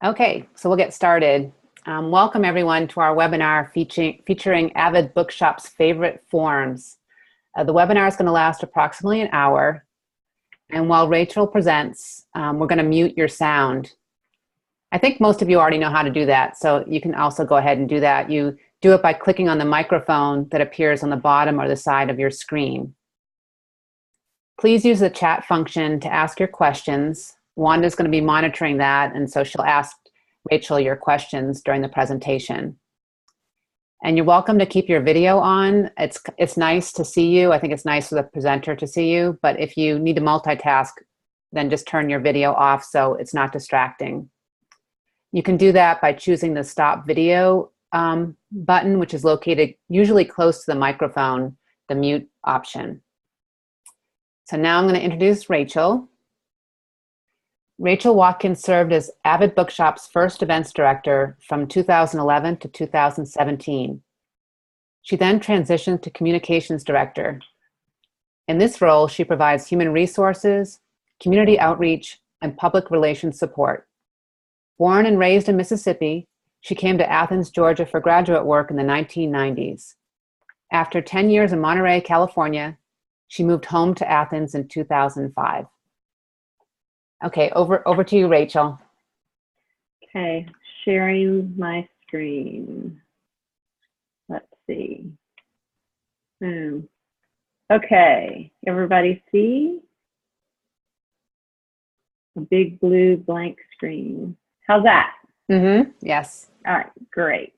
Okay, so we'll get started. Welcome everyone to our webinar featuring Avid Bookshop's favorite forms. The webinar is going to last approximately an hour, and while Rachel presents, we're going to mute your sound. I think most of you already know how to do that, so you can also go ahead and do that. You do it by clicking on the microphone that appears on the bottom or the side of your screen. Please use the chat function to ask your questions. Wanda's going to be monitoring that, and so she'll ask Rachel your questions during the presentation. And you're welcome to keep your video on. It's nice to see you. I think it's nice for the presenter to see you, but if you need to multitask, then just turn your video off so it's not distracting. You can do that by choosing the Stop Video button, which is located usually close to the microphone, the mute option. So now I'm going to introduce Rachel. Rachel Watkins served as Avid Bookshop's first events director from 2011 to 2017. She then transitioned to communications director. In this role, she provides human resources, community outreach, and public relations support. Born and raised in Mississippi, she came to Athens, Georgia for graduate work in the 1990s. After 10 years in Monterey, California, she moved home to Athens in 2005. Okay, over to you, Rachel. Okay, sharing my screen. Let's see. Okay, everybody see? A big blue blank screen. How's that? Mm-hmm, yes. All right, great.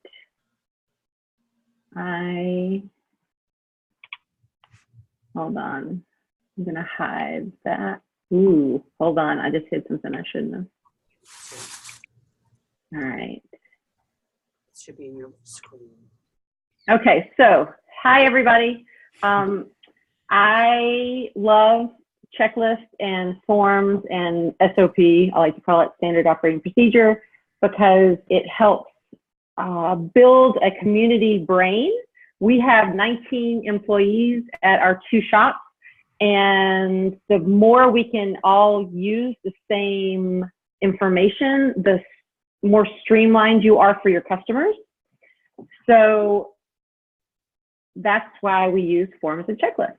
Hold on. I'm gonna hide that. Ooh, hold on. I just hid something I shouldn't have. All right. It should be in your screen. Okay, so hi everybody. I love checklists and forms and SOP. I like to call it standard operating procedure because it helps build a community brain. We have 19 employees at our two shops. And the more we can all use the same information, the more streamlined you are for your customers. So that's why we use forms and checklists.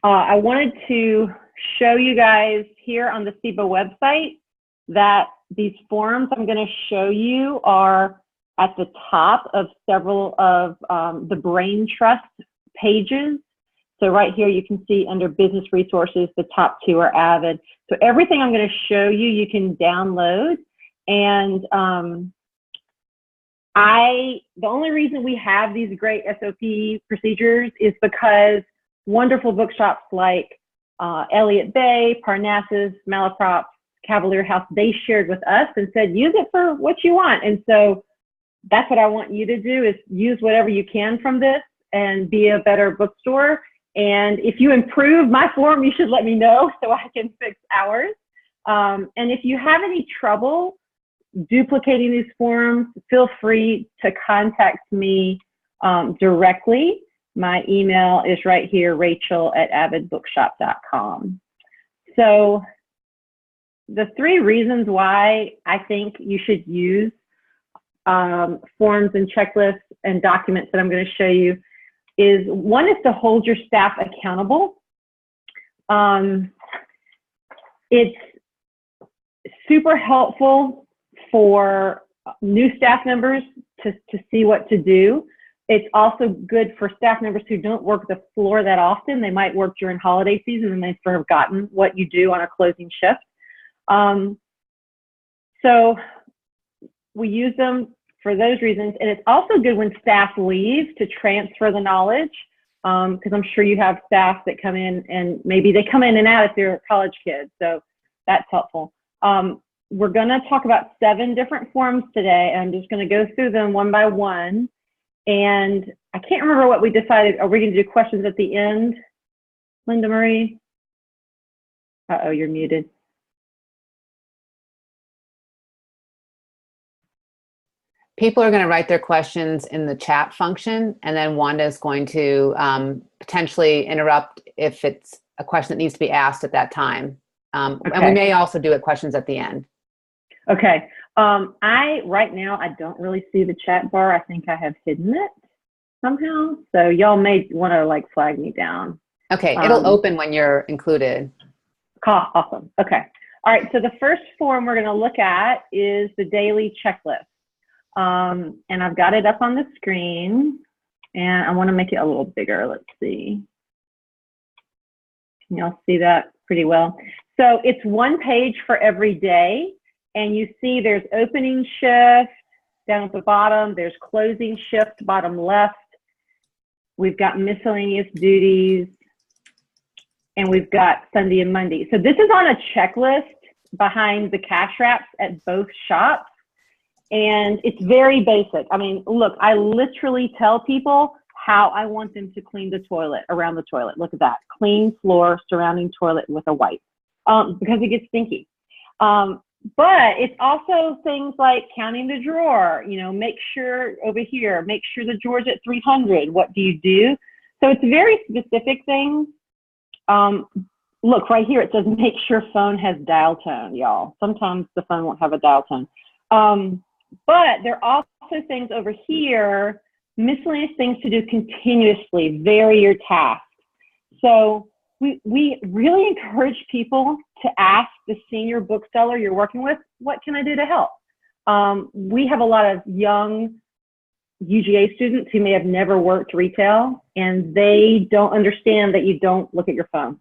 I wanted to show you guys here on the SIBA website that these forms I'm going to show you are at the top of several of the Brain Trust pages. So right here, you can see under business resources, the top two are Avid. So everything I'm going to show you, you can download. And the only reason we have these great SOP procedures is because wonderful bookshops like Elliott Bay, Parnassus, Malaprop, Cavalier House, they shared with us and said, use it for what you want. And so that's what I want you to do, is use whatever you can from this and be a better bookstore. And if you improve my form, you should let me know so I can fix ours. And if you have any trouble duplicating these forms, feel free to contact me directly. My email is right here, rachel@avidbookshop.com. So the three reasons why I think you should use forms and checklists and documents that I'm going to show you is, one is to hold your staff accountable. It's super helpful for new staff members to see what to do. It's also good for staff members who don't work the floor that often. They might work during holiday season and they've forgotten what you do on a closing shift. So we use them for those reasons. And it's also good when staff leave to transfer the knowledge, because I'm sure you have staff that come in and maybe they come in and out if they're college kids. So that's helpful. We're going to talk about 7 different forms today. I'm just going to go through them one by one. And I can't remember what we decided. Are we going to do questions at the end, Linda Marie? Uh-oh, you're muted. People are going to write their questions in the chat function, and then Wanda is going to potentially interrupt if it's a question that needs to be asked at that time. Okay. And we may also do questions at the end. Okay. Right now, I don't really see the chat bar. I think I have hidden it somehow. So y'all may want to like flag me down. Okay, it'll open when you're included. Awesome. Okay. All right. So the first form we're going to look at is the daily checklist. And I've got it up on the screen, and I want to make it a little bigger. Let's see. Can y'all see that pretty well? So it's one page for every day. And you see there's opening shift down at the bottom. There's closing shift, bottom left. We've got miscellaneous duties. And we've got Sunday and Monday. So this is on a checklist behind the cash wraps at both shops. And it's very basic. I mean, look, I literally tell people how I want them to clean the toilet, around the toilet. Look at that. Clean floor surrounding toilet with a wipe, because it gets stinky. But it's also things like counting the drawer, you know, make sure over here, make sure the drawer's at 300. What do you do? So it's very specific things. Look right here, it says make sure phone has dial tone, y'all. Sometimes the phone won't have a dial tone. But there are also things over here, miscellaneous things to do continuously, vary your tasks. So we really encourage people to ask the senior bookseller you're working with, what can I do to help? We have a lot of young UGA students who may have never worked retail, and they don't understand that you don't look at your phone.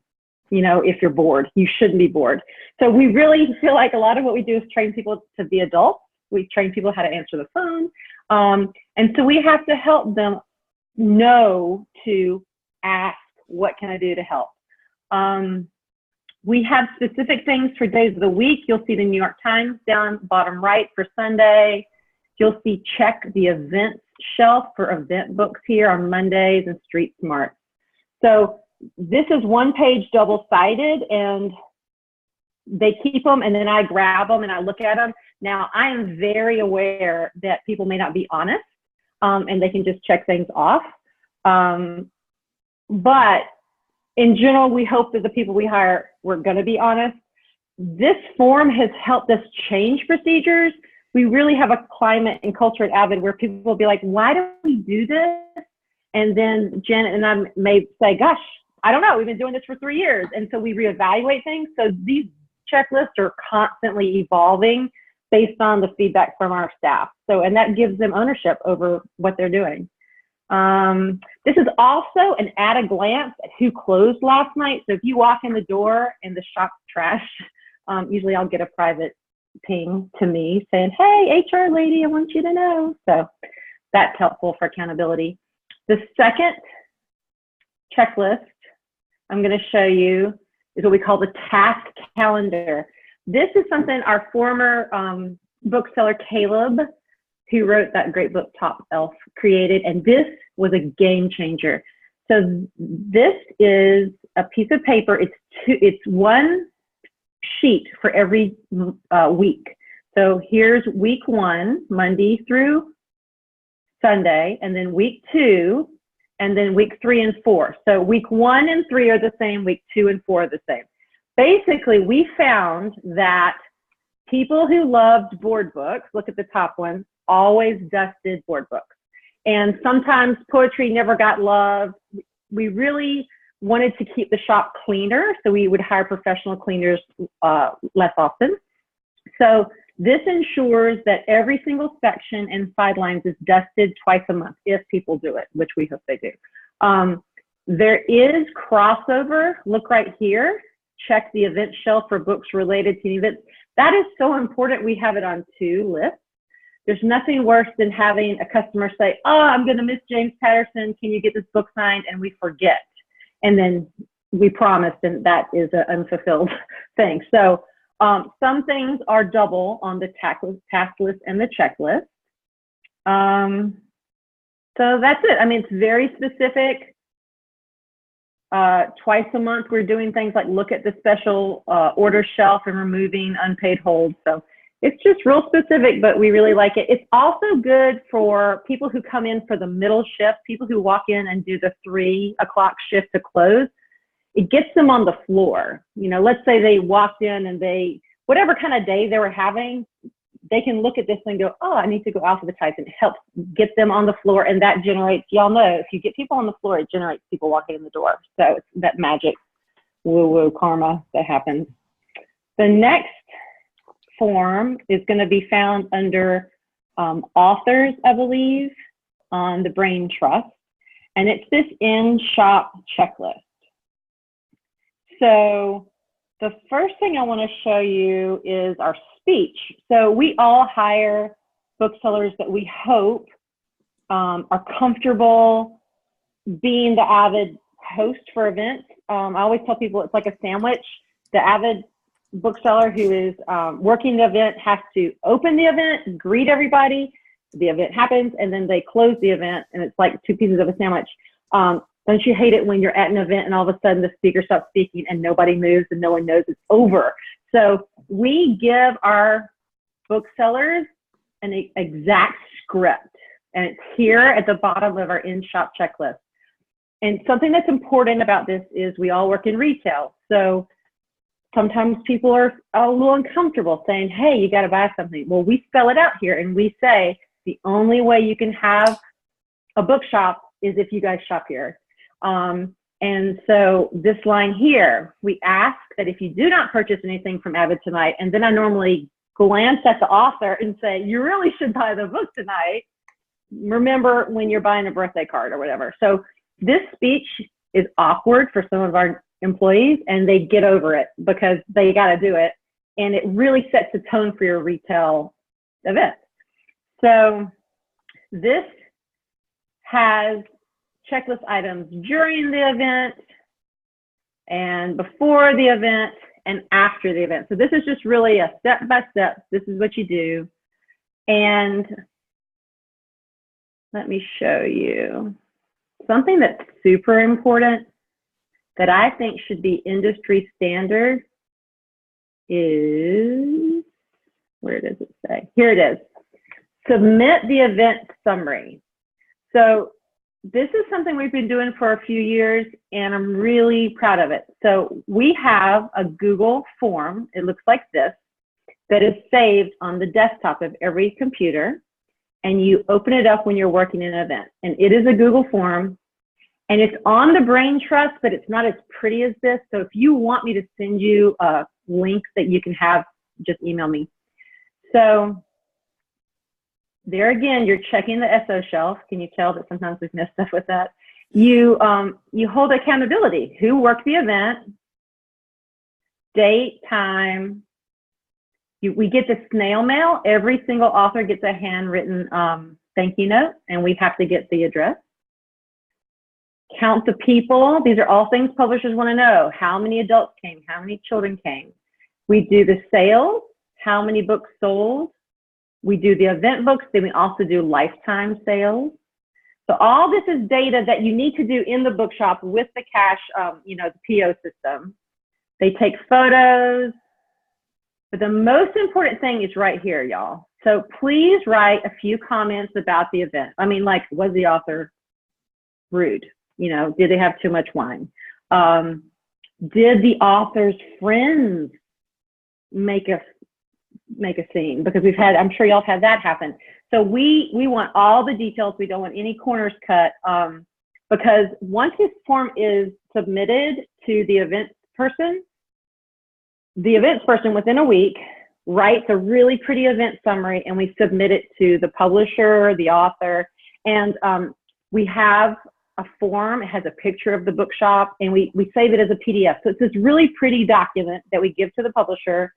You know, if you're bored, you shouldn't be bored. So we really feel like a lot of what we do is train people to be adults. We train people how to answer the phone. And so we have to help them know to ask, what can I do to help? We have specific things for days of the week. You'll see the New York Times down bottom right for Sunday. You'll see check the events shelf for event books here on Mondays and Street Smart. So this is one page double-sided, and they keep them, and then I grab them and I look at them. Now, I am very aware that people may not be honest, and they can just check things off. But in general, we hope that the people we hire, we're going to be honest. This form has helped us change procedures. We really have a climate and culture at Avid where people will be like, why do we do this? And then Janet and I may say, gosh, I don't know, we've been doing this for 3 years. And so we reevaluate things. So these checklists are constantly evolving based on the feedback from our staff. So, and that gives them ownership over what they're doing. This is also an at a glance at who closed last night. So if you walk in the door and the shop's trashed, usually I'll get a private ping to me saying, hey, HR lady, I want you to know. So that's helpful for accountability. The second checklist I'm going to show you is what we call the task calendar. This is something our former bookseller, Caleb, who wrote that great book, Top Elf, created, and this was a game changer. So this is a piece of paper. It's one sheet for every week. So here's week 1, Monday through Sunday, and then week 2, and then week 3 and 4. So week 1 and 3 are the same, week 2 and 4 are the same. Basically, we found that people who loved board books, look at the top one, always dusted board books. And sometimes poetry never got loved. We really wanted to keep the shop cleaner, so we would hire professional cleaners less often. So this ensures that every single section and sidelines is dusted twice a month if people do it, which we hope they do. There is crossover. Look right here. Check the event shelf for books related to events. That is so important. We have it on 2 lists. There's nothing worse than having a customer say, oh, I'm going to miss James Patterson. Can you get this book signed? And we forget. And then we promised, and that is an unfulfilled thing. So some things are double on the task list and the checklist. So that's it. I mean, it's very specific. Twice a month, we're doing things like look at the special order shelf and removing unpaid holds. So it's just real specific, but we really like it. It's also good for people who come in for the middle shift, people who walk in and do the 3 o'clock shift to close. It gets them on the floor. You know, let's say they walked in and whatever kind of day they were having, they can look at this and go, oh, I need to go alphabetize, and it helps get them on the floor. And that generates, y'all know, if you get people on the floor, it generates people walking in the door. So it's that magic woo-woo karma that happens. The next form is going to be found under authors, I believe, on the Brain Trust. And it's this in-shop checklist. So the first thing I want to show you is our speech. So we all hire booksellers that we hope are comfortable being the avid host for events. I always tell people it's like a sandwich. The avid bookseller who is working the event has to open the event, greet everybody, the event happens, and then they close the event, and it's like two pieces of a sandwich. Don't you hate it when you're at an event and all of a sudden the speaker stops speaking and nobody moves and no one knows it's over? So we give our booksellers an exact script, and it's here at the bottom of our in-shop checklist. And something that's important about this is we all work in retail. So sometimes people are a little uncomfortable saying, hey, you got to buy something. Well, we spell it out here, and we say the only way you can have a bookshop is if you guys shop here. And so this line here, we ask that if you do not purchase anything from Avid tonight, and then I normally glance at the author and say, you really should buy the book tonight. Remember when you're buying a birthday card or whatever. So this speech is awkward for some of our employees, and they get over it because they got to do it. And it really sets the tone for your retail event. So this has checklist items during the event and before the event and after the event. So this is just really a step-by-step. This is what you do. And let me show you something that's super important that I think should be industry standard is, where does it say? Here it is. Submit the event summary. So this is something we've been doing for a few years, and I'm really proud of it. So we have a Google form, it looks like this, that is saved on the desktop of every computer, and you open it up when you're working in an event. And it is a Google form, and it's on the Brain Trust, but it's not as pretty as this. So if you want me to send you a link that you can have, just email me. So there again, you're checking the SO shelf. Can you tell that sometimes we've messed stuff with that? You hold accountability. Who worked the event? Date, time. We get the snail mail. Every single author gets a handwritten thank you note, and we have to get the address. Count the people. These are all things publishers want to know. How many adults came? How many children came? We do the sales. How many books sold? We do the event books, then we also do lifetime sales. So all this is data that you need to do in the bookshop with the cash, the PO system. They take photos, but the most important thing is right here, y'all. So please write a few comments about the event. I mean, like, was the author rude? Did they have too much wine? Did the author's friends make a scene? Because I'm sure y'all have had that happen. So we want all the details. We don't want any corners cut, because once this form is submitted to the events person within a week writes a really pretty event summary, and we submit it to the publisher, the author, and we have a form. It has a picture of the bookshop, and we save it as a PDF. So it's this really pretty document that we give to the publisher,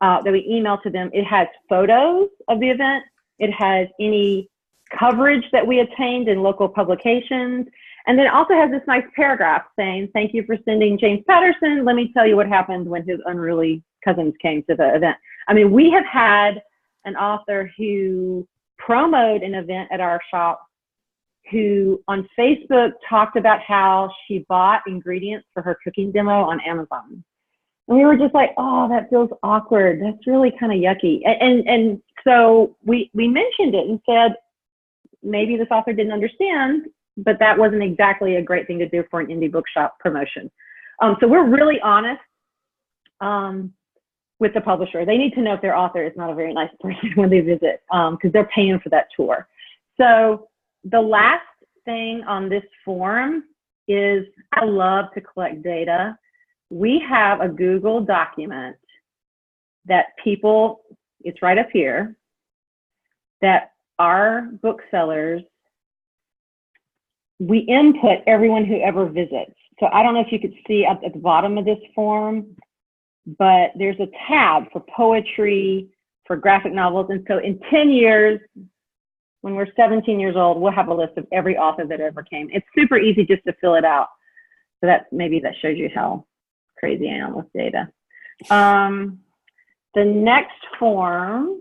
that we email to them. It has photos of the event. It has any coverage that we obtained in local publications. And then it also has this nice paragraph saying, thank you for sending James Patterson. Let me tell you what happened when his unruly cousins came to the event. I mean, we have had an author who promoted an event at our shop, who on Facebook talked about how she bought ingredients for her cooking demo on Amazon. And we were just like, oh, that feels awkward. That's really kind of yucky. And so we mentioned it and said, maybe this author didn't understand, but that wasn't exactly a great thing to do for an indie bookshop promotion. So we're really honest with the publisher. They need to know if their author is not a very nice person when they visit, because they're paying for that tour. So the last thing on this form is, I love to collect data. We have a Google document that people, it's right up here, that our booksellers, we input everyone who ever visits. So I don't know if you could see at the bottom of this form, but there's a tab for poetry, for graphic novels. And so in 10 years, when we're 17 years old, we'll have a list of every author that ever came. It's super easy just to fill it out. So maybe that shows you how crazy I am with data. The next form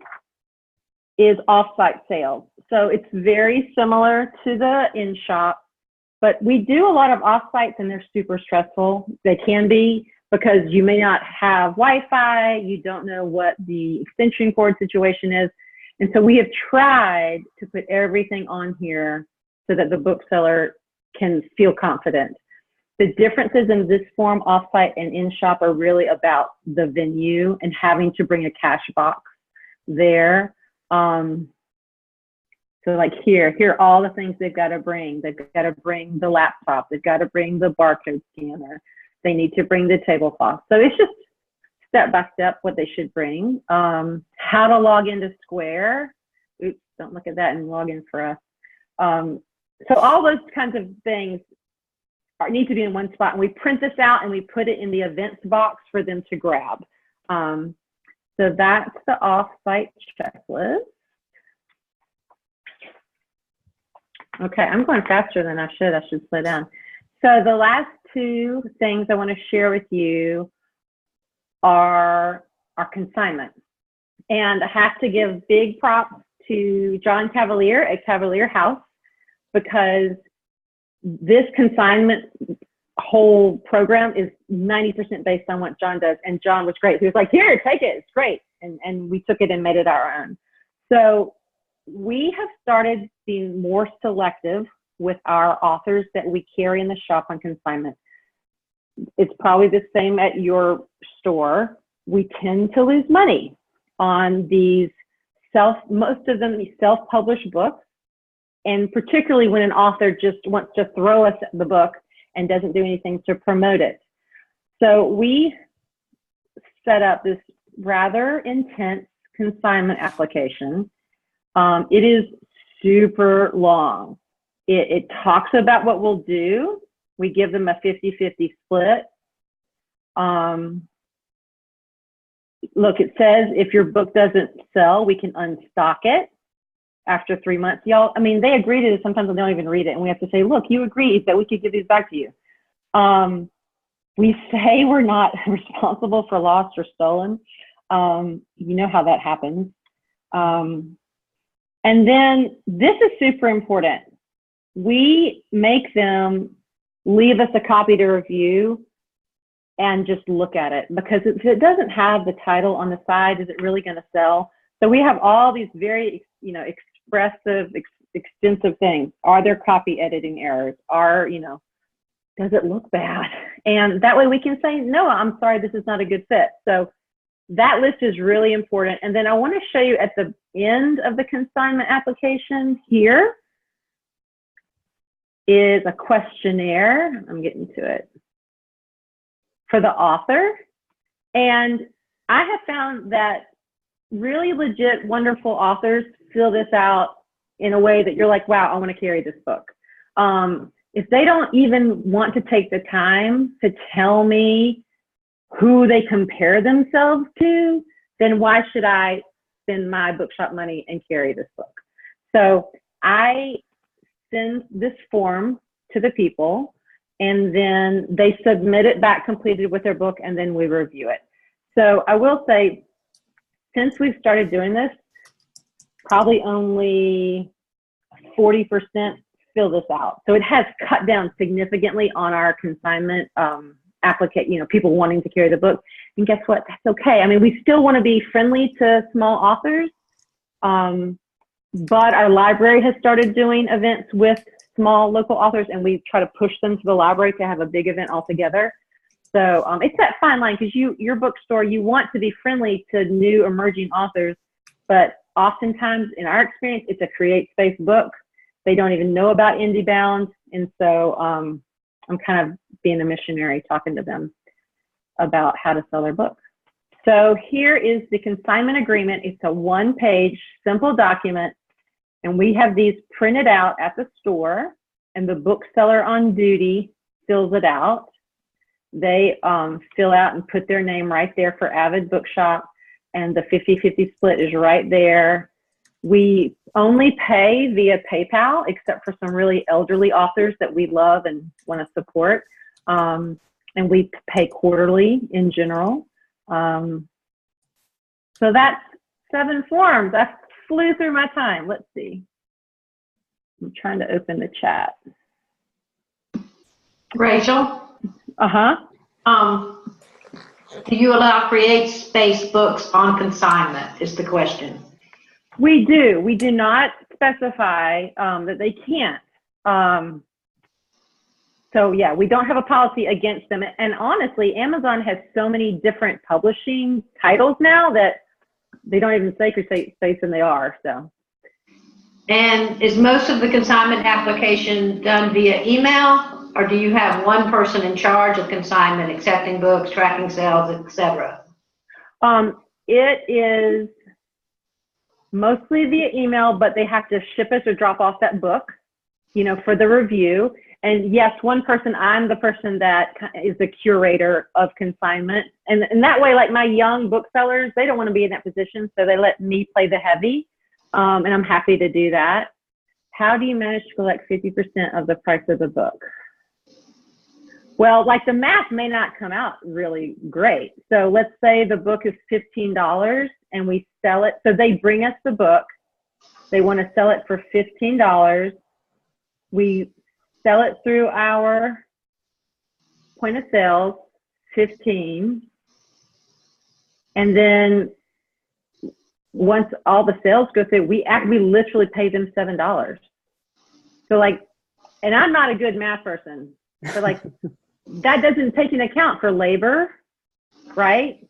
is off-site sales. So it's very similar to the in-shop, but we do a lot of off-sites and they're super stressful. They can be, because you may not have Wi-Fi, you don't know what the extension cord situation is. And so we have tried to put everything on here so that the bookseller can feel confident. The differences in this form, offsite and in-shop, are really about the venue and having to bring a cash box there. So like here are all the things they've got to bring. They've got to bring the laptop. They've got to bring the barcode scanner. They need to bring the tablecloth. So it's just step by step what they should bring. How to log into Square. Oops, don't look at that and log in for us. So all those kinds of things need to be in one spot. And we print this out and we put it in the events box for them to grab. So that's the off-site checklist. Okay, I'm going faster than I should. I should slow down. So the last two things I want to share with you are our consignment. And I have to give big props to John Cavalier at Cavalier House, because this consignment whole program is 90% based on what John does. And John was great. He was like, here, take it. It's great. And we took it and made it our own. So we have started being more selective with our authors that we carry in the shop on consignment. It's probably the same at your store. We tend to lose money on these most of them self-published books. And particularly when an author just wants to throw us the book and doesn't do anything to promote it. So we set up this rather intense consignment application. It is super long. It talks about what we'll do. We give them a 50-50 split. Look, it says if your book doesn't sell, we can unstock it after 3 months. Y'all, I mean, they agree to this. Sometimes they don't even read it. And we have to say, look, you agreed that we could give these back to you. We say we're not responsible for lost or stolen. You know how that happens. And then this is super important. We make them leave us a copy to review and just look at it, because if it doesn't have the title on the side, is it really going to sell? So we have all these very, expressive, extensive things. Are there copy editing errors? Does it look bad? And that way we can say, no, I'm sorry, this is not a good fit. So that list is really important. And then I want to show you at the end of the consignment application here is a questionnaire. I'm getting to it. For the author. And I have found that really legit, wonderful authors fill this out in a way that you're like, wow, I want to carry this book. If they don't even want to take the time to tell me who they compare themselves to, then why should I spend my bookshop money and carry this book? So I send this form to the people, and then they submit it back completed with their book, and then we review it. So I will say, since we've started doing this, probably only 40% fill this out. So it has cut down significantly on our consignment application, people wanting to carry the book. And guess what? That's okay. I mean, we still want to be friendly to small authors, but our library has started doing events with small local authors, and we try to push them to the library to have a big event all together. So it's that fine line, because your bookstore, you want to be friendly to new emerging authors, but oftentimes in our experience, it's a create space book. They don't even know about IndieBound. And so I'm kind of being a missionary talking to them about how to sell their book. So here is the consignment agreement. It's a 1-page simple document, and we have these printed out at the store, and the bookseller on duty fills it out. They fill out and put their name right there for Avid Bookshop, and the 50-50 split is right there. We only pay via PayPal, except for some really elderly authors that we love and want to support. And we pay quarterly in general. So that's 7 forms. I flew through my time. Let's see. I'm trying to open the chat. Rachel? Uh-huh. Do you allow create space books on consignment is the question. We do. We do not specify that they can't. So yeah, we don't have a policy against them. And honestly, Amazon has so many different publishing titles now that they don't even say create space, and they are. So. And is most of the consignment application done via email, or do you have one person in charge of consignment, accepting books, tracking sales, etc.? It is mostly via email, but they have to ship us or drop off that book, you know, for the review. And yes, one person, I'm the person that is the curator of consignment. And that way, like my young booksellers, they don't want to be in that position, so they let me play the heavy. And I'm happy to do that. How do you manage to collect 50% of the price of the book? Well, like the math may not come out really great. So let's say the book is $15 and we sell it. So they bring us the book. They want to sell it for $15. We sell it through our point of sale, 15. And then once all the sales go through, we literally pay them $7. So like, and I'm not a good math person, but like that doesn't take into account for labor, right?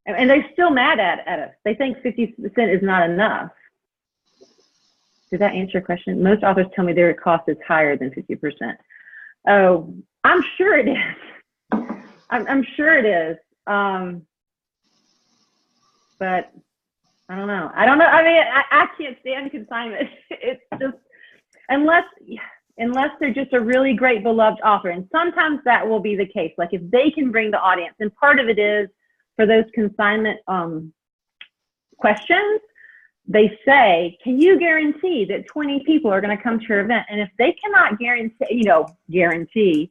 And they're still mad at us. They think 50% is not enough. Did that answer your question? Most authors tell me their cost is higher than 50%. Oh, I'm sure it is. I'm sure it is. But I don't know. I mean, I can't stand consignment. It's just, unless they're just a really great beloved author. And sometimes that will be the case. Like if they can bring the audience, and part of it is for those consignment questions, they say, can you guarantee that 20 people are going to come to your event? And if they cannot guarantee,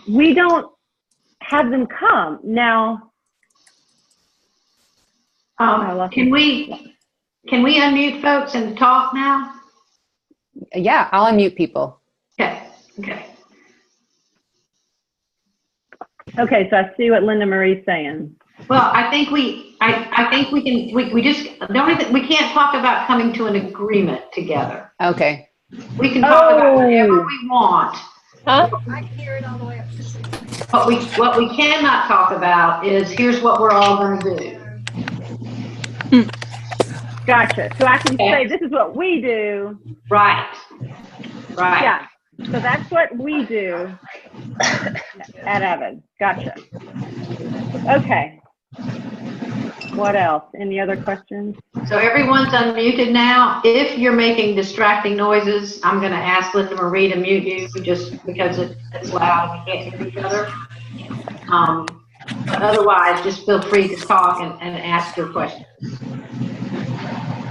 we don't have them come. Now, can we unmute folks and talk now? Yeah, I'll unmute people. Okay. Okay, so I see what Linda Marie's saying. Well, I think we can't talk about coming to an agreement together. Okay. We can talk about whatever we want. Huh? I can hear it all the way up. What we cannot talk about is here's what we're all going to do. Gotcha. So I can say this is what we do. Right. Yeah. So that's what we do at Avid. Gotcha. Okay. What else? Any other questions? So everyone's unmuted now. If you're making distracting noises, I'm going to ask Linda Marie to mute you just because it's loud. We can't hear each other. But otherwise, just feel free to talk and ask your questions.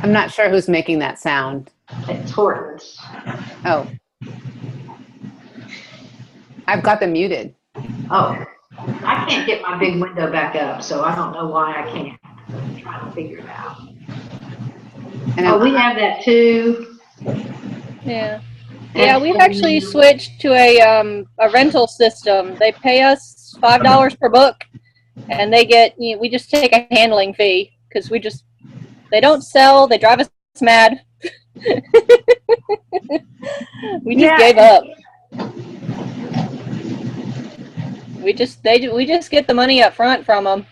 I'm not sure who's making that sound. It's Hortons. Oh. I've got them muted. Oh, I can't get my big window back up, so I don't know why I can't. I'm trying to figure it out. And we have that too. Yeah. Yeah, we've actually switched to a rental system. They pay us $5 per book, and they get, we just take a handling fee because they don't sell, they drive us mad. We just gave up. We just get the money up front from them.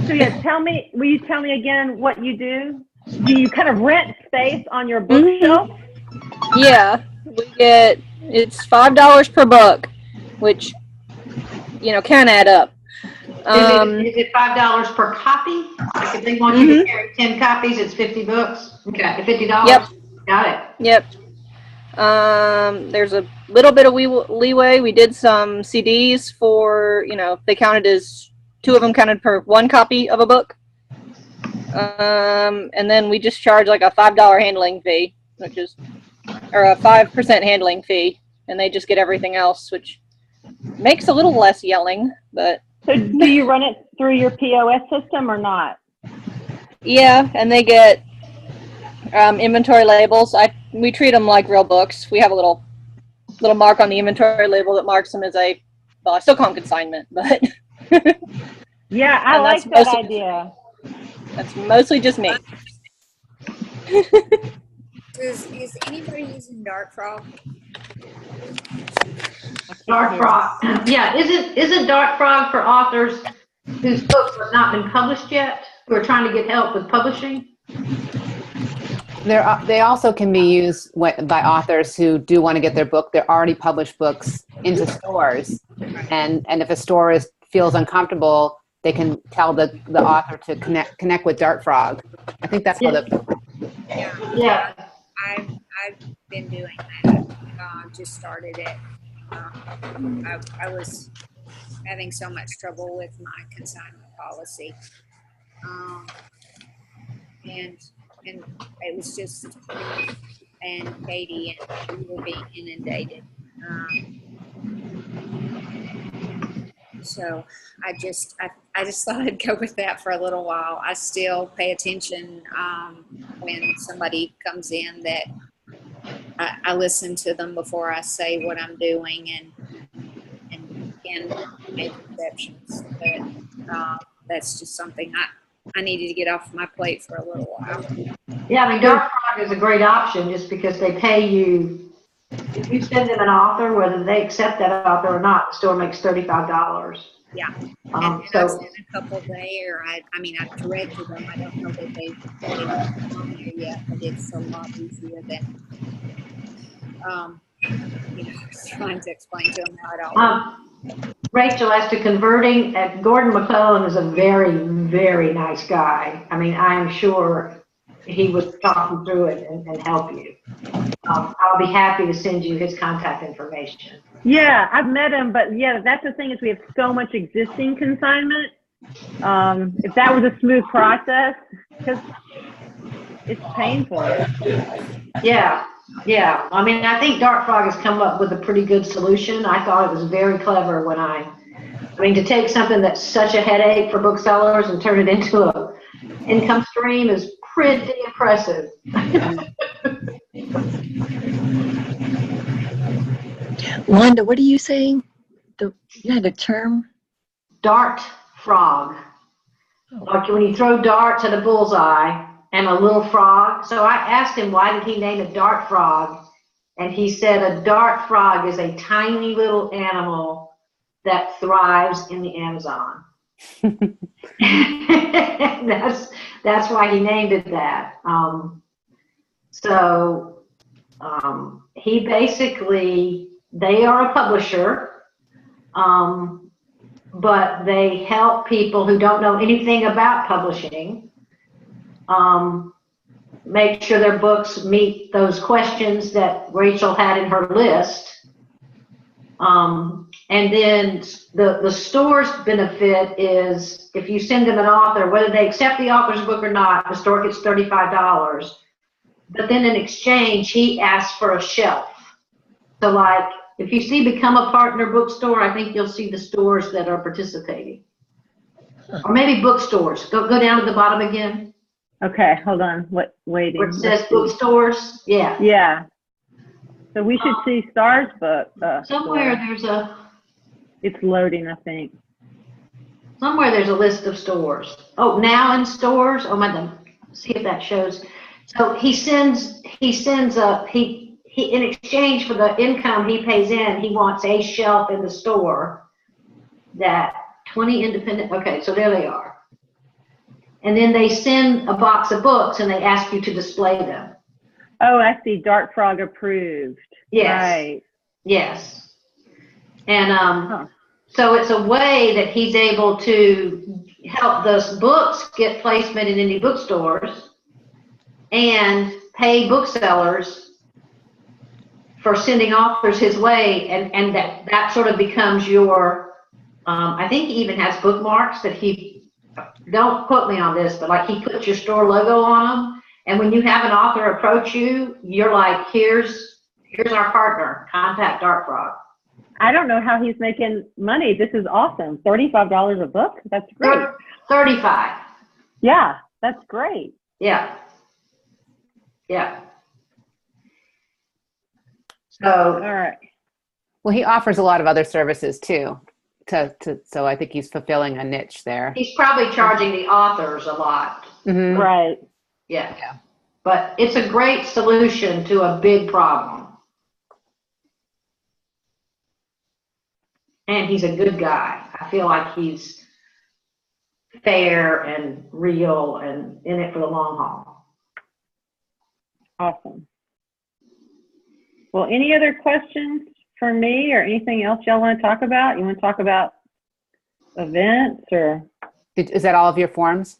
So yeah, will you tell me again what you do? Do you kind of rent space on your bookshelf? Yeah, it's $5 per book, which can add up. Is it $5 per copy? Like if they want you to carry 10 copies, it's 50 books. Okay, $50. Yep. Got it. Yep. There's a little bit of leeway. We did some CDs for, they counted as 2 of them counted per 1 copy of a book. And then we just charge like a $5 handling fee, or a 5% handling fee, and they just get everything else, which makes a little less yelling, but. So do you run it through your POS system or not? Yeah, and they get inventory labels. We treat them like real books. We have a little mark on the inventory label that marks them as I still call them consignment, but. Yeah, I like that idea. That's mostly just me. Is anybody using Dart Frog? Dart Frog. Yeah, isn't Dart Frog for authors whose books have not been published yet, who are trying to get help with publishing? They also can be used by authors who do want to get their already published books into stores, and if a store feels uncomfortable, they can tell the author to connect with Dart Frog. I think that's how Yeah. I've been doing that. Just started it. I was having so much trouble with my consignment policy, and it was just me and Katie, and we were being inundated. So I just thought I'd go with that for a little while. I still pay attention when somebody comes in, that I listen to them before I say what I'm doing, and can make exceptions. But that's just something I needed to get off my plate for a little while. Yeah, I mean, Dart Frog is a great option just because they pay you. If you send them an author, whether they accept that author or not, the store makes $35. Yeah. And So I've sent a couple there. I've directed them. I don't know that they've on there yet, but it's a lot easier than, trying to explain to them how it all Rachel, as to converting, Gordon McClellan is a very, very nice guy. I mean, I'm sure he would talk you through it and help you. I'll be happy to send you his contact information. Yeah, I've met him, but yeah, that's the thing, is we have so much existing consignment. If that was a smooth process, because it's painful. Yeah. I mean, I think Dart Frog has come up with a pretty good solution. I thought it was very clever to take something that's such a headache for booksellers and turn it into a income stream is pretty impressive. Wanda, what are you saying? You had a term? Dart Frog. Like when you throw darts at a bullseye and a little frog. So I asked him, why did he name it Dart Frog? And he said a dart frog is a tiny little animal that thrives in the Amazon. That's why he named it that. He basically, they are a publisher, but they help people who don't know anything about publishing make sure their books meet those questions that Rachel had in her list. And then the store's benefit is if you send them an author, whether they accept the author's book or not, the store gets $35. But then in exchange, he asks for a shelf. So like, if you see Become a Partner Bookstore, I think you'll see the stores that are participating. Or maybe bookstores. Go down to the bottom again. Okay, hold on. Waiting. Where it says bookstores. Yeah. Yeah. So we should see Star's book. Somewhere there's It's loading, I think. Somewhere there's a list of stores. Oh, now in stores. Oh my God. See if that shows. So he in exchange for the income he pays in, he wants a shelf in the store. that 20 independent, okay, so there they are. And then they send a box of books and they ask you to display them. Oh, I see. Dark Frog approved. Yes. Right. Yes. And so it's a way that he's able to help those books get placement in indie bookstores and pay booksellers for sending authors his way, and that sort of becomes your, I think he even has bookmarks that he, don't quote me on this, but like he puts your store logo on them, and when you have an author approach you, you're like, here's our partner, contact Dark Frog. I don't know how he's making money. This is awesome. $35 a book? That's great. 35. Yeah, that's great. Yeah. Yeah. So, all right. Well, he offers a lot of other services too. So I think he's fulfilling a niche there. He's probably charging the authors a lot. Mm-hmm. Right. Yeah. But it's a great solution to a big problem. And he's a good guy. I feel like he's fair and real and in it for the long haul. Awesome. Well, any other questions for me or anything else y'all want to talk about? You want to talk about events or? Is that all of your forms?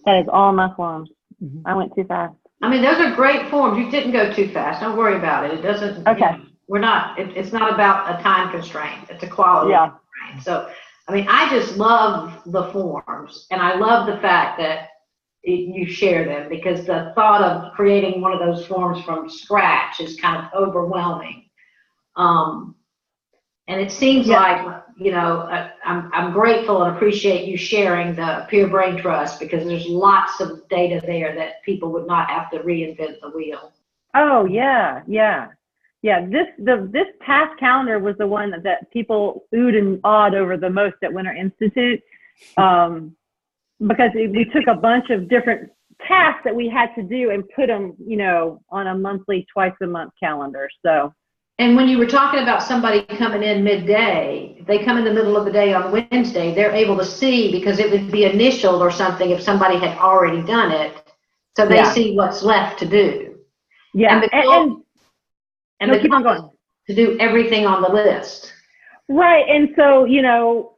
That is all my forms. Mm-hmm. I went too fast. I mean, those are great forms. You didn't go too fast. Don't worry about it. It doesn't. Okay. We're not. It's not about a time constraint. It's a quality constraint. So, I mean, I just love the forms, and I love the fact that you share them, because the thought of creating one of those forms from scratch is kind of overwhelming. And it seems like, you know, I'm grateful and appreciate you sharing the Peer Brain Trust, because there's lots of data there that people would not have to reinvent the wheel. Oh yeah. This past calendar was the one that people oohed and awed over the most at Winter Institute, because we took a bunch of different tasks that we had to do and put them, you know, on a monthly, twice a month calendar. So. And when you were talking about somebody coming in midday, if they come in the middle of the day on Wednesday, they're able to see, because it would be initialed or something if somebody had already done it, so they see what's left to do. Yeah, and the goal is to do everything on the list. Right, and so, you know,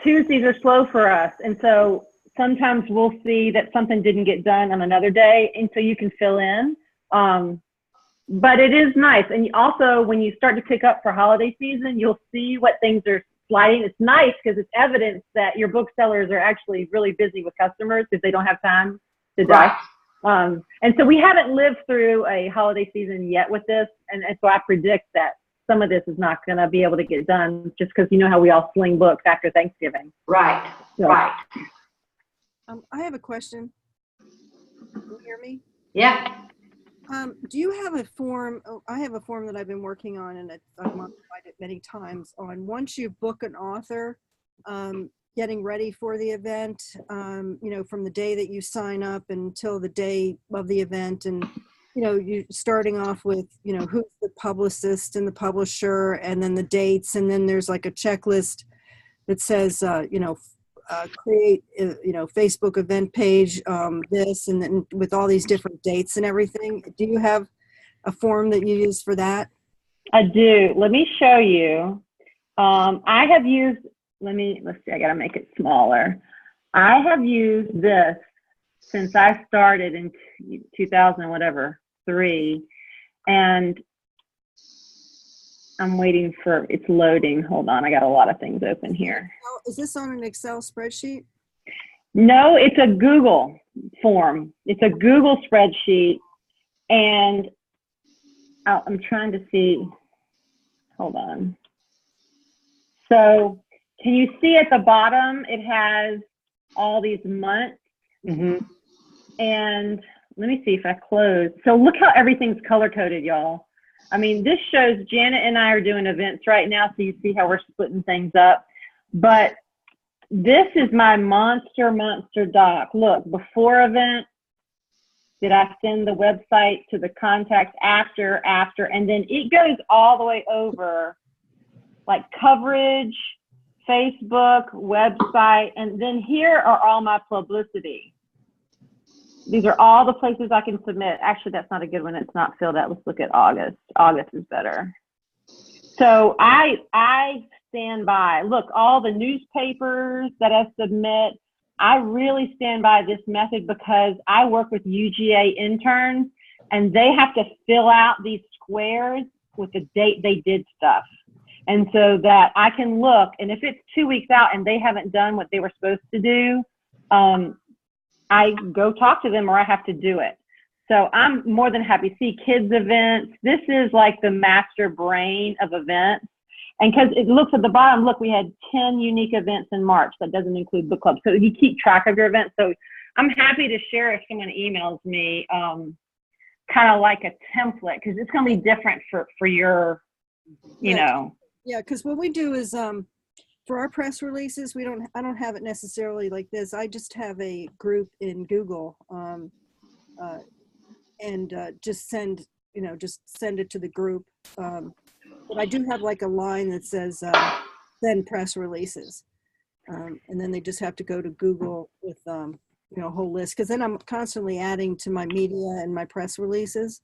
Tuesdays are slow for us, and so sometimes we'll see that something didn't get done on another day, and so you can fill in. But it is nice. And also, when you start to pick up for holiday season, you'll see what things are sliding. It's nice because it's evidence that your booksellers are actually really busy with customers if they don't have time to die. And so we haven't lived through a holiday season yet with this. And so I predict that some of this is not going to be able to get done just because you know how we all sling books after Thanksgiving. Right, so. Right. I have a question. Can you hear me? Yeah. Do you have a form? Oh, I have a form that I've been working on, and I've modified it many times, on once you book an author, getting ready for the event, you know, from the day that you sign up until the day of the event, and, you know, you starting off with, you know, who's the publicist and the publisher, and then the dates, and then there's like a checklist that says, you know, create, you know, Facebook event page, this, and then with all these different dates and everything. Do you have a form that you use for that? I do. Let me show you. I have used, let's see, I got to make it smaller. I have used this since I started in 2003, and I'm waiting for, it's loading. Hold on, I got a lot of things open here. Is this on an Excel spreadsheet? No, it's a Google form. It's a Google spreadsheet, and I'm trying to see, hold on. So can you see at the bottom, it has all these months? Mm-hmm. And let me see if I close. So look how everything's color-coded, y'all. I mean, this shows Janet and I are doing events right now, so you see how we're splitting things up. But this is my monster doc. Look, before event, did I send the website to the contacts after, and then it goes all the way over, like coverage, Facebook, website, and then here are all my publicity. These are all the places I can submit. Actually, that's not a good one. It's not filled out. Let's look at August. August is better. So I stand by. Look, all the newspapers that I submit, I really stand by this method because I work with UGA interns and they have to fill out these squares with the date they did stuff. And so that I can look, and if it's 2 weeks out and they haven't done what they were supposed to do, I go talk to them or I have to do it. So I'm more than happy to see kids events. This is like the master brain of events. And because it looks at the bottom, look, we had 10 unique events in March. That doesn't include book club. So you keep track of your events. So I'm happy to share if someone emails me kind of like a template, because it's going to be different for your, you know. Yeah, because what we do is for our press releases, I don't have it necessarily like this. I just have a group in Google and just send it to the group. But I do have like a line that says send press releases. And then they just have to go to Google with a whole list, because then I'm constantly adding to my media and my press releases,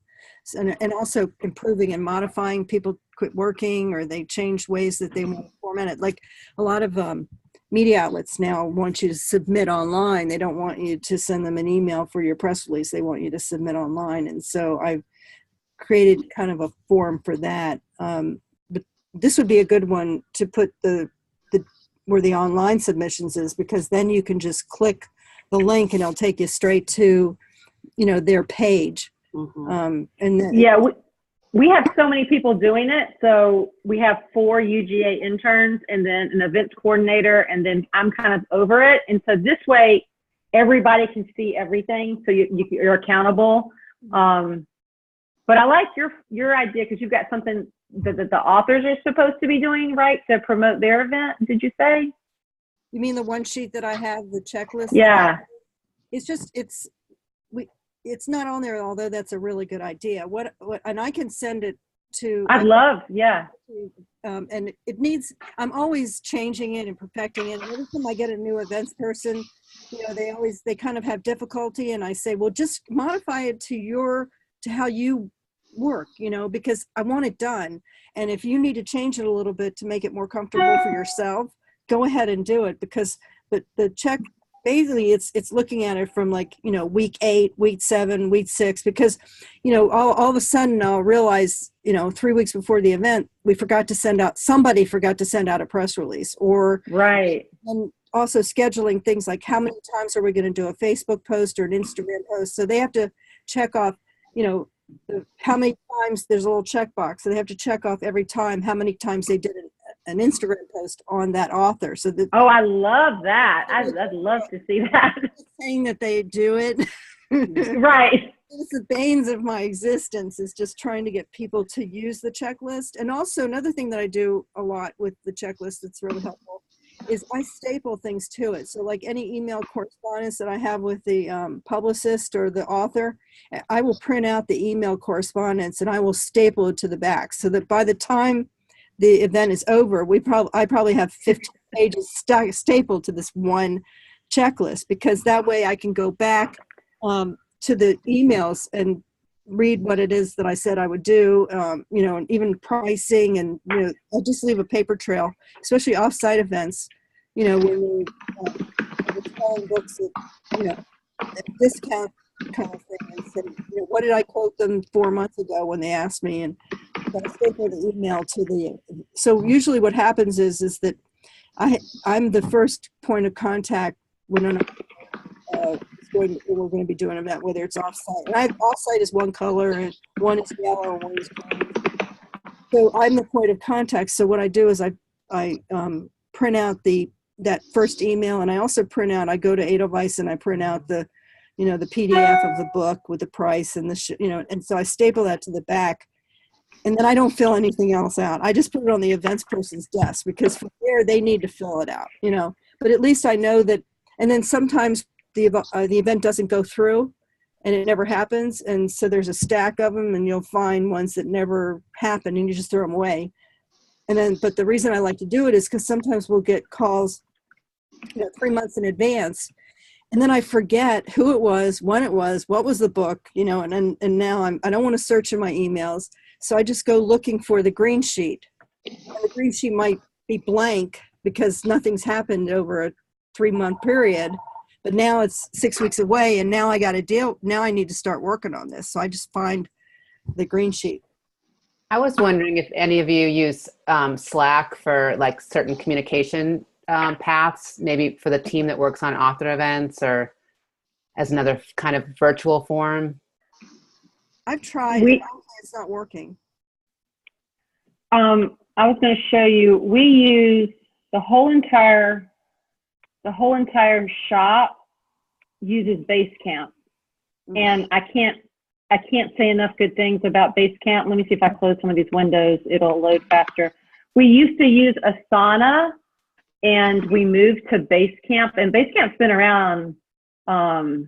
and also improving and modifying. People quit working or they change ways that they want to format it. Like a lot of media outlets now want you to submit online. They don't want you to send them an email for your press release. They want you to submit online. And so I've created kind of a form for that. But this would be a good one to put the where the online submissions is, because then you can just click the link and it'll take you straight to, their page. And then, yeah, we have so many people doing it. So we have 4 UGA interns and then an events coordinator, and then I'm kind of over it. And so this way, everybody can see everything. So you're accountable. But I like your idea, because you've got something that the authors are supposed to be doing, right, to promote their event. Did you say? you mean the one sheet that I have, the checklist? Yeah. It's not on there, although that's a really good idea. What and I can send it to. I'd love, yeah. And it needs, I'm always changing it and perfecting it. And every time I get a new events person, they kind of have difficulty, and I say, well, just modify it to how you work, because I want it done. And if you need to change it a little bit to make it more comfortable for yourself, go ahead and do it. But the check, basically it's looking at it from like, week 8, week 7, week 6, because, all of a sudden I'll realize, 3 weeks before the event, somebody forgot to send out a press release, or right. And also scheduling things like how many times are we going to do a Facebook post or an Instagram post. So they have to check off, how many times. There's a little checkbox. So they have to check off every time how many times they did an Instagram post on that author. So that, oh, I love that. I'd love to see that. Saying that they do it. Right. It's the banes of my existence, is just trying to get people to use the checklist. And also another thing that I do a lot with the checklist that's really helpful is I staple things to it. So like any email correspondence that I have with the publicist or the author, I will print out the email correspondence and I will staple it to the back, so that by the time the event is over, I probably have 15 pages stapled to this one checklist, because that way I can go back to the emails and read what it is that I said I would do, and even pricing, and I'll just leave a paper trail, especially off-site events, when we're selling books at, at discount kind of thing, and say, what did I quote them 4 months ago when they asked me, and so I staple the email to the. So usually what happens is that I'm the first point of contact when we're going to be doing an event, whether it's off-site. And off-site is one color, and one is yellow, and one is green. So I'm the point of contact. So what I do is I print out that first email, and I also I go to Edelweiss and I print out the PDF of the book with the price and and so I staple that to the back. And then I don't fill anything else out. I just put it on the events person's desk, because from there they need to fill it out, But at least I know that. And then sometimes the event doesn't go through, and it never happens. And so there's a stack of them, and you'll find ones that never happen, and you just throw them away. but the reason I like to do it is because sometimes we'll get calls, 3 months in advance. And then I forget who it was, when it was, what was the book, and now I don't want to search in my emails. So I just go looking for the green sheet. And the green sheet might be blank because nothing's happened over a 3-month period. But now it's 6 weeks away, and now I got to now I need to start working on this. So I just find the green sheet. I was wondering if any of you use Slack for like certain communication paths, maybe for the team that works on author events or as another kind of virtual forum. I've tried, but it's not working. I was going to show you, we use the whole entire shop uses Basecamp. And I can't say enough good things about Basecamp. Let me see if I close some of these windows, it'll load faster. We used to use Asana, and we moved to Basecamp, and Basecamp's been around a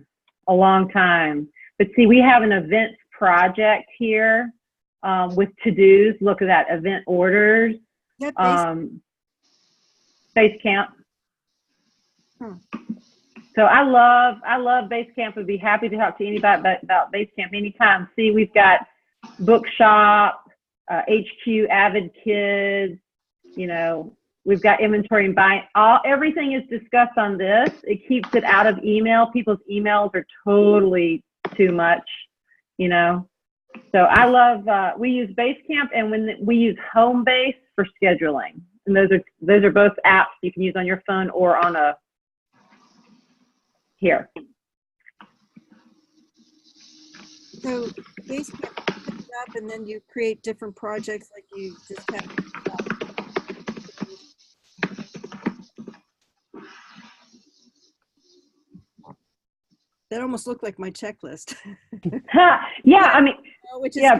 long time. But see, we have an events project here with to-dos. Look at that, event orders. Basecamp. So I love Basecamp. Would be happy to talk to anybody about Basecamp anytime. See, we've got Bookshop, HQ, Avid Kids, we've got inventory and buying. Everything is discussed on this. It keeps it out of email. People's emails are totally too much, So I love, we use Basecamp, and when we use Homebase for scheduling. And those are both apps you can use on your phone or on here. So Basecamp picks it up, and then you create different projects like you just have. That almost looked like my checklist. Yeah, I mean, which is yeah.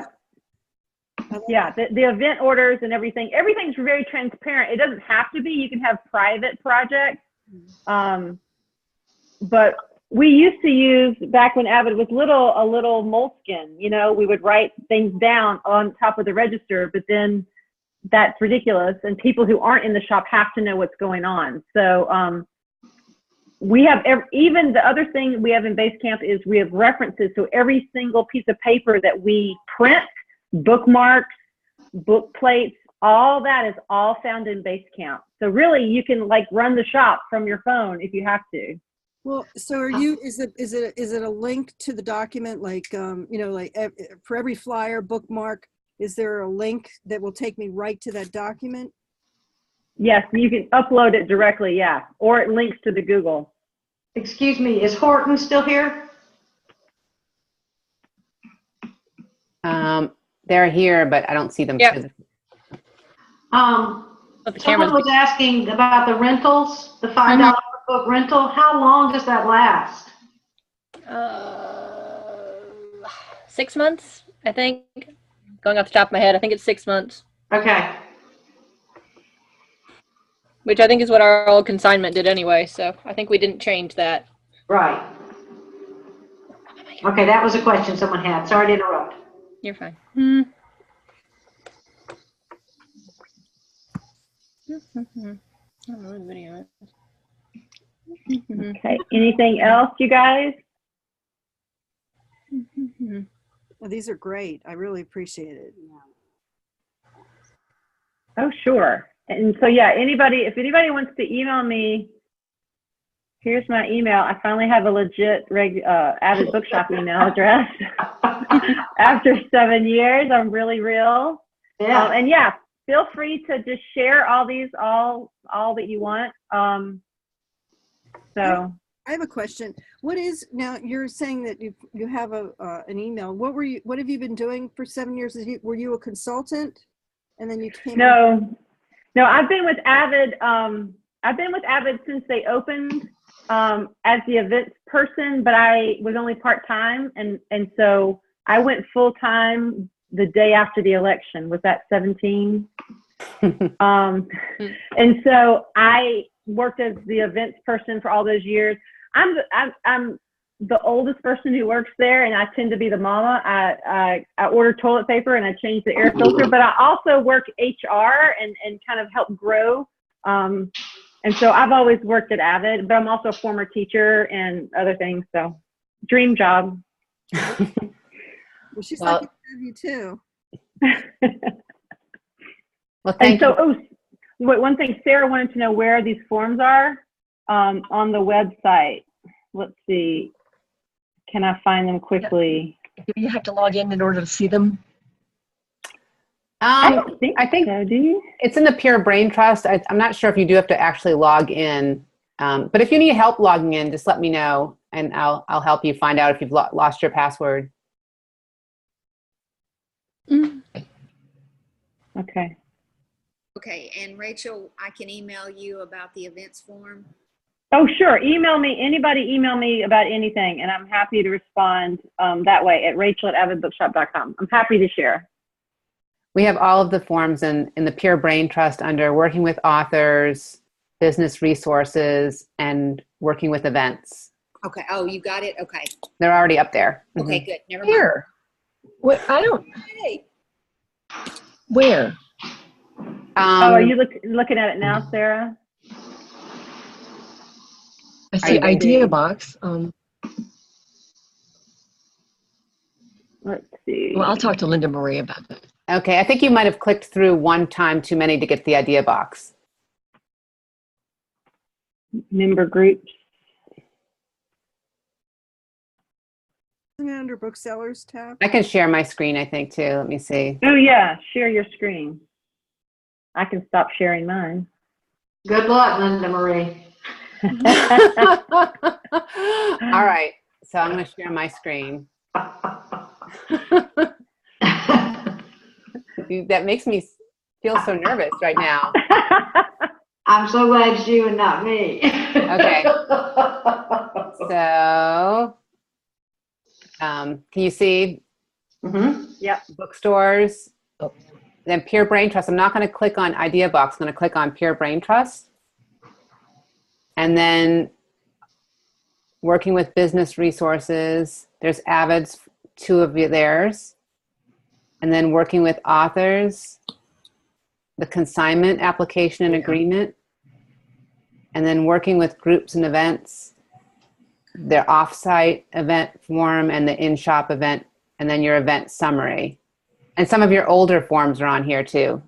Yeah, the event orders and everything's very transparent. It doesn't have to be. You can have private projects. But we used to use, back when Avid was a little moleskin, we would write things down on top of the register, but then that's ridiculous. And people who aren't in the shop have to know what's going on. So we have, even the other thing we have in Basecamp is we have references. So every single piece of paper that we print, bookmarks, book plates, all that is all found in Basecamp. So really you can run the shop from your phone if you have to. Well, so is it a link to the document? For every flyer, bookmark, is there a link that will take me right to that document? Yes, you can upload it directly, yeah. Or it links to the Google. Excuse me, is Horton still here? They're here, but I don't see them. Yep. Someone was asking about the rentals, the $5 per book rental. How long does that last? 6 months, I think. Going off the top of my head, I think it's 6 months. Okay. Which I think is what our old consignment did anyway, so I think we didn't change that. Right. Okay, that was a question someone had. Sorry to interrupt. You're fine. Okay, anything else, you guys? Well, these are great. I really appreciate it. Oh, sure. And so, yeah, if anybody wants to email me, here's my email. I finally have a legit Avid Bookshop email address. After 7 years, I'm really real. Yeah. And yeah, feel free to just share all these, all that you want. So I have a question. What is, now you're saying that you have an email. What have you been doing for 7 years? Were you a consultant? And then you came. No, I've been with Avid. I've been with Avid since they opened as the events person, but I was only part-time. And so I went full-time the day after the election. Was that 17? And so I worked as the events person for all those years. I'm the oldest person who works there, and I tend to be the mama. I order toilet paper and I change the air filter, but I also work HR and kind of help grow. And so I've always worked at Avid, but I'm also a former teacher and other things. So dream job. Well, she's lucky to have you too. Well, thank you. One thing, Sarah wanted to know where these forms are on the website. Let's see. Can I find them quickly? Do you have to log in order to see them? I think so, do you? It's in the Pure Brain Trust. I'm not sure if you do have to actually log in, but if you need help logging in, just let me know, and I'll help you find out if you've lost your password. Okay. Okay, and Rachel, I can email you about the events form. Oh, sure. Anybody email me about anything, and I'm happy to respond that way at rachel@avidbookshop.com. I'm happy to share. We have all of the forms in the Pure Brain Trust under working with authors, business resources, and working with events. Okay. Oh, you got it? Okay. They're already up there. Okay, good. Never mind. Here. What? I don't. Hey. Where? Are you looking at it now, Sarah? I see idea box. Let's see. Well, I'll talk to Linda Marie about that. Okay, I think you might have clicked through one time too many to get to the idea box. Member groups. Isn't it under booksellers tab? I can share my screen, I think, too. Let me see. Oh, yeah. Share your screen. I can stop sharing mine. Good luck, Linda Marie. All right, so I'm going to share my screen. That makes me feel so nervous right now. I'm so glad it's you and not me. Okay. So, can you see? Mm-hmm. Yep. Bookstores. Oh. Then Pure Brain Trust. I'm not going to click on Idea Box. I'm going to click on Pure Brain Trust. And then working with business resources. There's Avid's, 2 of theirs. And then working with authors, the consignment application and agreement. And then working with groups and events, their offsite event form and the in-shop event, and then your event summary. And some of your older forms are on here too.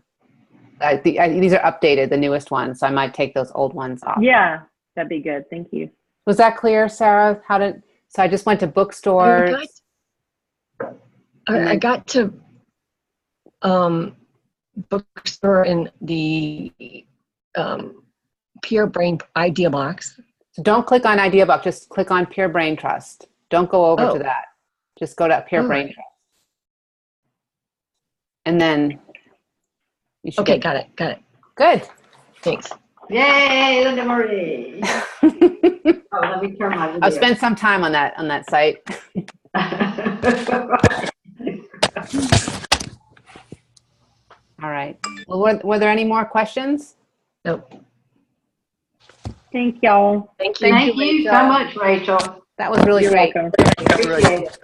These are updated, the newest ones, so I might take those old ones off. Yeah, that'd be good. Thank you. Was that clear, Sarah? So I just went to bookstores. I got to bookstore in the Pure Brain Idea Box. So don't click on Idea Box, just click on Pure Brain Trust. Don't go over to that. Just go to Pure Brain Trust. And then you should got it. Good. Thanks. Yay, Linda Marie. Oh, let me turn my video. I've spent some time on that site. All right. Well, were there any more questions? Nope. Thank y'all. Thank you. Thank you so much, Rachel. That was really You're great. welcome. Appreciate it.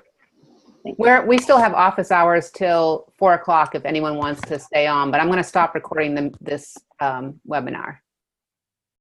We still have office hours till 4 o'clock if anyone wants to stay on, but I'm going to stop recording this webinar.